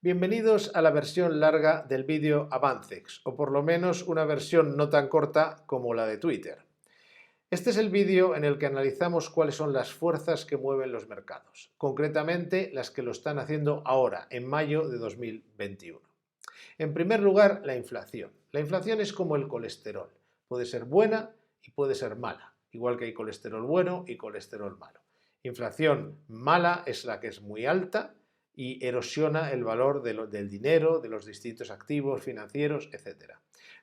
Bienvenidos a la versión larga del vídeo Avancex, o por lo menos una versión no tan corta como la de Twitter. Este es el vídeo en el que analizamos cuáles son las fuerzas que mueven los mercados, concretamente las que lo están haciendo ahora, en mayo de 2021. En primer lugar, la inflación. La inflación es como el colesterol, puede ser buena y puede ser mala, igual que hay colesterol bueno y colesterol malo. Inflación mala es la que es muy alta y erosiona el valor del dinero, de los distintos activos financieros, etc.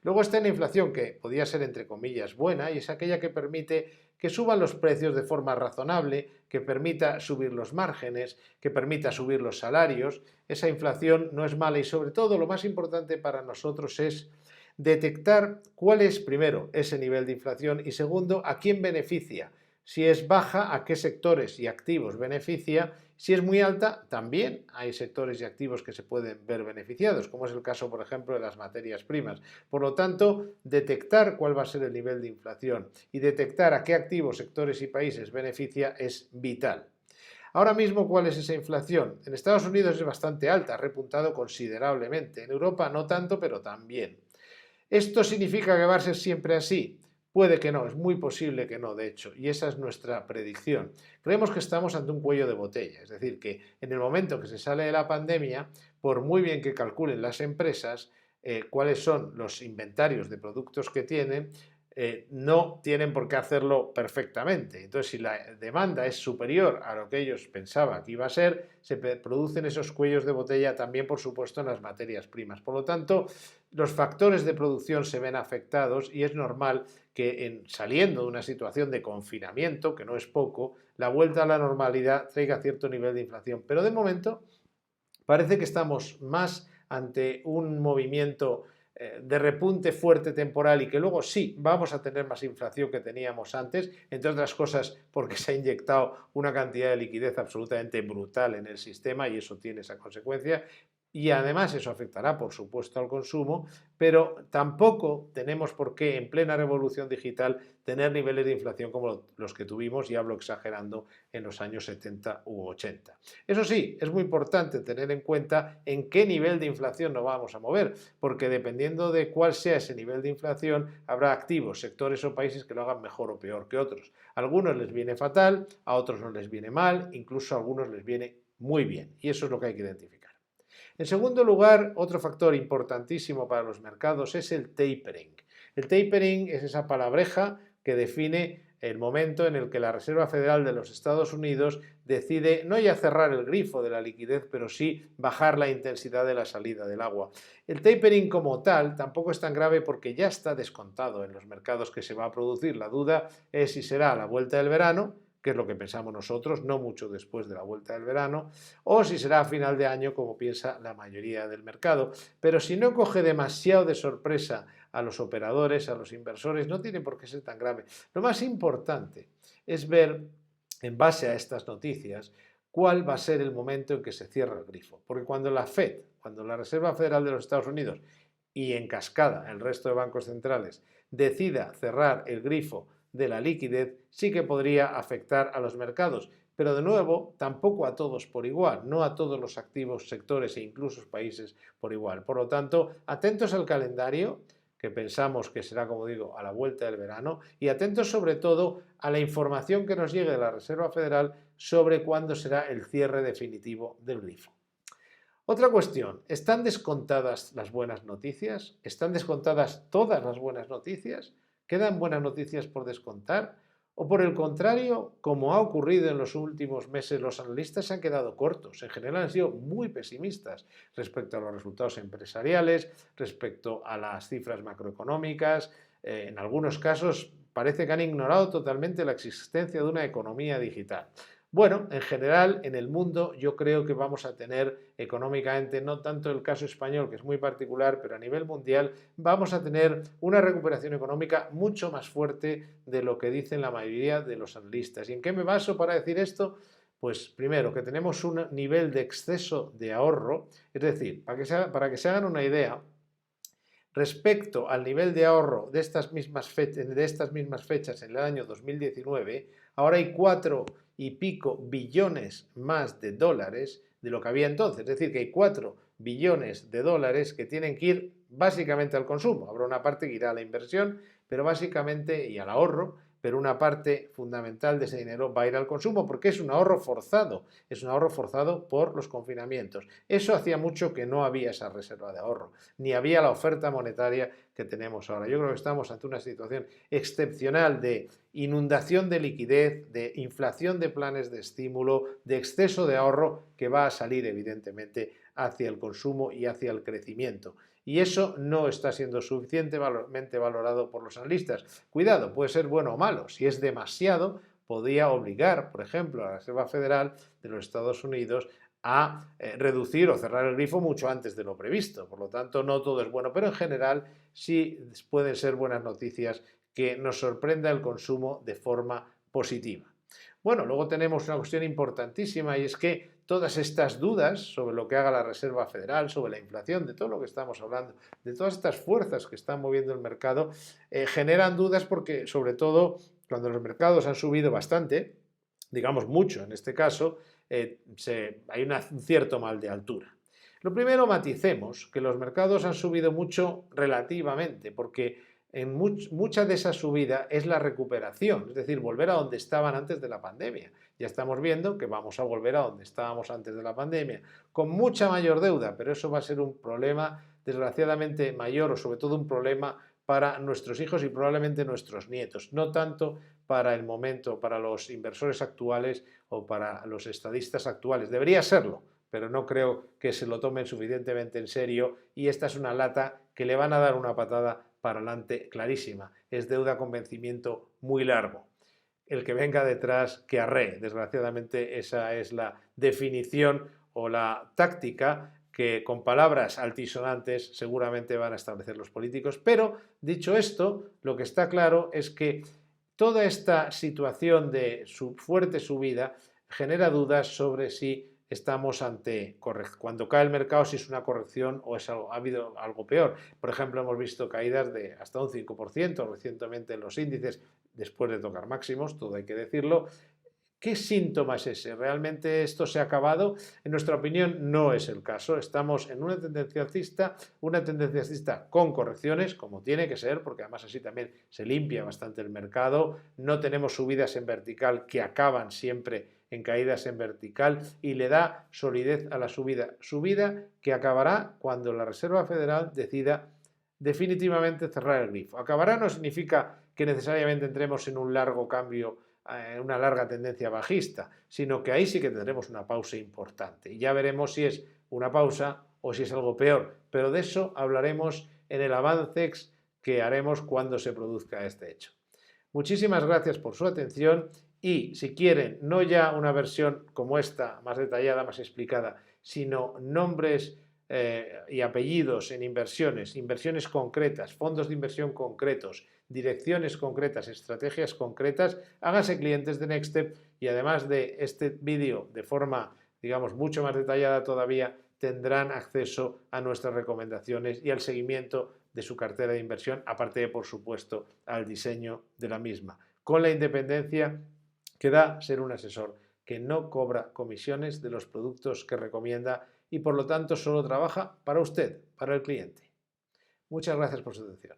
Luego está la inflación que podría ser entre comillas buena y es aquella que permite que suban los precios de forma razonable, que permita subir los márgenes, que permita subir los salarios. Esa inflación no es mala y sobre todo lo más importante para nosotros es detectar cuál es primero ese nivel de inflación y segundo a quién beneficia. Si es baja, a qué sectores y activos beneficia. Si es muy alta, también hay sectores y activos que se pueden ver beneficiados, como es el caso, por ejemplo, de las materias primas. Por lo tanto, detectar cuál va a ser el nivel de inflación y detectar a qué activos, sectores y países beneficia es vital. Ahora mismo, ¿cuál es esa inflación? En Estados Unidos es bastante alta, ha repuntado considerablemente. En Europa no tanto, pero también. ¿Esto significa que va a ser siempre así? Puede que no, es muy posible que no, de hecho, y esa es nuestra predicción. Creemos que estamos ante un cuello de botella, es decir, que en el momento que se sale de la pandemia, por muy bien que calculen las empresas cuáles son los inventarios de productos que tienen, no tienen por qué hacerlo perfectamente. Entonces, si la demanda es superior a lo que ellos pensaban que iba a ser, se producen esos cuellos de botella también, por supuesto, en las materias primas. Por lo tanto, los factores de producción se ven afectados y es normal que saliendo de una situación de confinamiento, que no es poco, la vuelta a la normalidad traiga cierto nivel de inflación. Pero de momento parece que estamos más ante un movimiento de repunte fuerte temporal y que luego sí vamos a tener más inflación que teníamos antes, entre otras cosas porque se ha inyectado una cantidad de liquidez absolutamente brutal en el sistema y eso tiene esa consecuencia. Y además eso afectará, por supuesto, al consumo, pero tampoco tenemos por qué, en plena revolución digital, tener niveles de inflación como los que tuvimos, y hablo exagerando, en los años 70 u 80. Eso sí, es muy importante tener en cuenta en qué nivel de inflación nos vamos a mover, porque dependiendo de cuál sea ese nivel de inflación, habrá activos, sectores o países que lo hagan mejor o peor que otros. A algunos les viene fatal, a otros no les viene mal, incluso a algunos les viene muy bien, y eso es lo que hay que identificar. En segundo lugar, otro factor importantísimo para los mercados es el tapering. El tapering es esa palabreja que define el momento en el que la Reserva Federal de los Estados Unidos decide no ya cerrar el grifo de la liquidez, pero sí bajar la intensidad de la salida del agua. El tapering como tal tampoco es tan grave porque ya está descontado en los mercados que se va a producir. La duda es si será a la vuelta del verano, que es lo que pensamos nosotros, no mucho después de la vuelta del verano, o si será a final de año, como piensa la mayoría del mercado. Pero si no coge demasiado de sorpresa a los operadores, a los inversores, no tiene por qué ser tan grave. Lo más importante es ver, en base a estas noticias, cuál va a ser el momento en que se cierra el grifo. Porque cuando la Fed, cuando la Reserva Federal de los Estados Unidos y en cascada el resto de bancos centrales decida cerrar el grifo de la liquidez, sí que podría afectar a los mercados. Pero de nuevo, tampoco a todos por igual, no a todos los activos, sectores e incluso países por igual. Por lo tanto, atentos al calendario, que pensamos que será, como digo, a la vuelta del verano, y atentos sobre todo a la información que nos llegue de la Reserva Federal sobre cuándo será el cierre definitivo del grifo. Otra cuestión, ¿están descontadas las buenas noticias? ¿Están descontadas todas las buenas noticias? ¿Quedan buenas noticias por descontar? ¿O por el contrario, como ha ocurrido en los últimos meses, los analistas se han quedado cortos? En general han sido muy pesimistas respecto a los resultados empresariales, respecto a las cifras macroeconómicas. En algunos casos parece que han ignorado totalmente la existencia de una economía digital. Bueno, en general, en el mundo yo creo que vamos a tener económicamente, no tanto el caso español, que es muy particular, pero a nivel mundial vamos a tener una recuperación económica mucho más fuerte de lo que dicen la mayoría de los analistas. ¿Y en qué me baso para decir esto? Pues primero, que tenemos un nivel de exceso de ahorro, es decir, para que se hagan una idea, respecto al nivel de ahorro de estas mismas fechas en el año 2019, ahora hay 4 y pico billones más de dólares de lo que había entonces. Es decir, que hay 4 billones de dólares que tienen que ir básicamente al consumo. Habrá una parte que irá a la inversión, pero básicamente, y al ahorro, pero una parte fundamental de ese dinero va a ir al consumo porque es un ahorro forzado por los confinamientos. Eso hacía mucho que no había esa reserva de ahorro, ni había la oferta monetaria que tenemos ahora. Yo creo que estamos ante una situación excepcional de inundación de liquidez, de inflación de planes de estímulo, de exceso de ahorro que va a salir evidentemente hacia el consumo y hacia el crecimiento. Y eso no está siendo suficientemente valorado por los analistas. Cuidado, puede ser bueno o malo. Si es demasiado, podría obligar, por ejemplo, a la Reserva Federal de los Estados Unidos a reducir o cerrar el grifo mucho antes de lo previsto. Por lo tanto, no todo es bueno, pero en general sí pueden ser buenas noticias que nos sorprenda el consumo de forma positiva. Bueno, luego tenemos una cuestión importantísima y es que todas estas dudas sobre lo que haga la Reserva Federal, sobre la inflación, de todo lo que estamos hablando, de todas estas fuerzas que están moviendo el mercado, generan dudas porque, sobre todo, cuando los mercados han subido bastante, digamos mucho en este caso, hay un cierto mal de altura. Lo primero, maticemos que los mercados han subido mucho relativamente, porque en mucha de esa subida es la recuperación, es decir, volver a donde estaban antes de la pandemia. Ya estamos viendo que vamos a volver a donde estábamos antes de la pandemia, con mucha mayor deuda, pero eso va a ser un problema desgraciadamente mayor o sobre todo un problema para nuestros hijos y probablemente nuestros nietos, no tanto para el momento, para los inversores actuales o para los estadistas actuales. Debería serlo, pero no creo que se lo tomen suficientemente en serio y esta es una lata que le van a dar una patada para adelante clarísima. Es deuda con vencimiento muy largo. El que venga detrás que arree. Desgraciadamente esa es la definición o la táctica que con palabras altisonantes seguramente van a establecer los políticos. Pero dicho esto, lo que está claro es que toda esta situación de fuerte subida genera dudas sobre si estamos ante, cuando cae el mercado, si es una corrección o ha habido algo peor. Por ejemplo, hemos visto caídas de hasta un 5% recientemente en los índices después de tocar máximos, todo hay que decirlo. ¿Qué síntoma es ese? ¿Realmente esto se ha acabado? En nuestra opinión no es el caso. Estamos en una tendencia alcista con correcciones, como tiene que ser, porque además así también se limpia bastante el mercado. No tenemos subidas en vertical que acaban siempre en caídas en vertical y le da solidez a la subida. Subida que acabará cuando la Reserva Federal decida definitivamente cerrar el grifo. Acabará no significa que necesariamente entremos en un largo cambio, una larga tendencia bajista, sino que ahí sí que tendremos una pausa importante. Y ya veremos si es una pausa o si es algo peor. Pero de eso hablaremos en el Avancex que haremos cuando se produzca este hecho. Muchísimas gracias por su atención y si quieren, no ya una versión como esta, más detallada, más explicada, sino nombres y apellidos en inversiones concretas, fondos de inversión concretos, direcciones concretas, estrategias concretas, háganse clientes de Nextstep y además de este vídeo de forma, digamos, mucho más detallada todavía, tendrán acceso a nuestras recomendaciones y al seguimiento de su cartera de inversión, aparte de, por supuesto, al diseño de la misma, con la independencia que da ser un asesor que no cobra comisiones de los productos que recomienda y por lo tanto solo trabaja para usted, para el cliente. Muchas gracias por su atención.